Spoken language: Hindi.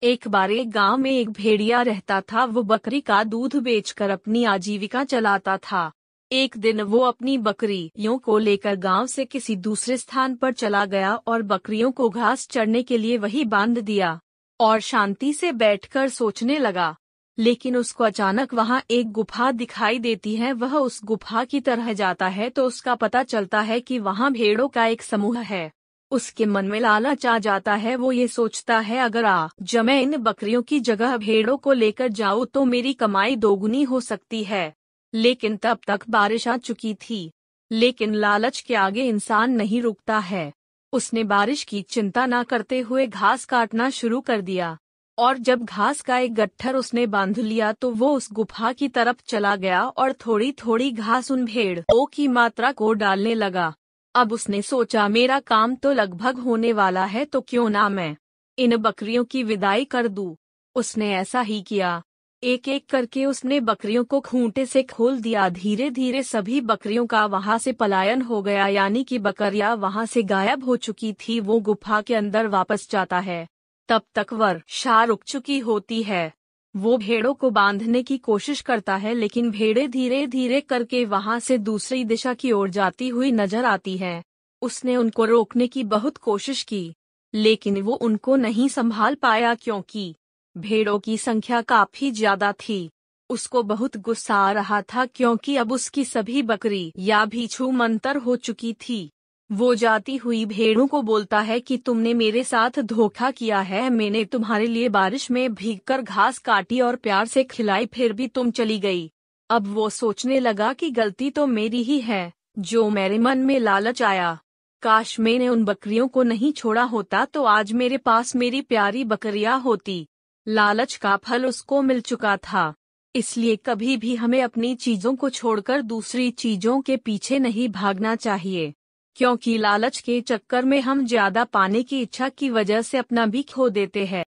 एक बार एक गांव में एक भेड़िया रहता था। वो बकरी का दूध बेचकर अपनी आजीविका चलाता था। एक दिन वो अपनी बकरियों को लेकर गांव से किसी दूसरे स्थान पर चला गया और बकरियों को घास चरने के लिए वहीं बांध दिया और शांति से बैठकर सोचने लगा। लेकिन उसको अचानक वहां एक गुफा दिखाई देती है। वह उस गुफा की तरह जाता है तो उसका पता चलता है कि वहां भेड़ों का एक समूह है। उसके मन में लालच आ जाता है। वो ये सोचता है, अगर आज मैं इन बकरियों की जगह भेड़ों को लेकर जाऊं तो मेरी कमाई दोगुनी हो सकती है। लेकिन तब तक बारिश आ चुकी थी। लेकिन लालच के आगे इंसान नहीं रुकता है। उसने बारिश की चिंता न करते हुए घास काटना शुरू कर दिया और जब घास का एक गट्ठर उसने बांध लिया तो वो उस गुफा की तरफ चला गया और थोड़ी थोड़ी घास उन भेड़ों की मात्रा को डालने लगा। अब उसने सोचा, मेरा काम तो लगभग होने वाला है तो क्यों ना मैं इन बकरियों की विदाई कर दूं। उसने ऐसा ही किया। एक एक करके उसने बकरियों को खूंटे से खोल दिया। धीरे धीरे सभी बकरियों का वहां से पलायन हो गया, यानी कि बकरियां वहां से गायब हो चुकी थी। वो गुफा के अंदर वापस जाता है। तब तक वर्षा रुक चुकी होती है। वो भेड़ों को बांधने की कोशिश करता है लेकिन भेड़ें धीरे धीरे करके वहां से दूसरी दिशा की ओर जाती हुई नजर आती है। उसने उनको रोकने की बहुत कोशिश की लेकिन वो उनको नहीं संभाल पाया क्योंकि भेड़ों की संख्या काफी ज्यादा थी। उसको बहुत गुस्सा आ रहा था क्योंकि अब उसकी सभी बकरी या भी छूमंतर हो चुकी थी। वो जाती हुई भेड़ों को बोलता है कि तुमने मेरे साथ धोखा किया है। मैंने तुम्हारे लिए बारिश में भीगकर घास काटी और प्यार से खिलाई, फिर भी तुम चली गई। अब वो सोचने लगा कि गलती तो मेरी ही है, जो मेरे मन में लालच आया। काश मैंने उन बकरियों को नहीं छोड़ा होता तो आज मेरे पास मेरी प्यारी बकरियां होती। लालच का फल उसको मिल चुका था। इसलिए कभी भी हमें अपनी चीजों को छोड़कर दूसरी चीजों के पीछे नहीं भागना चाहिए, क्योंकि लालच के चक्कर में हम ज्यादा पाने की इच्छा की वजह से अपना भी खो देते हैं।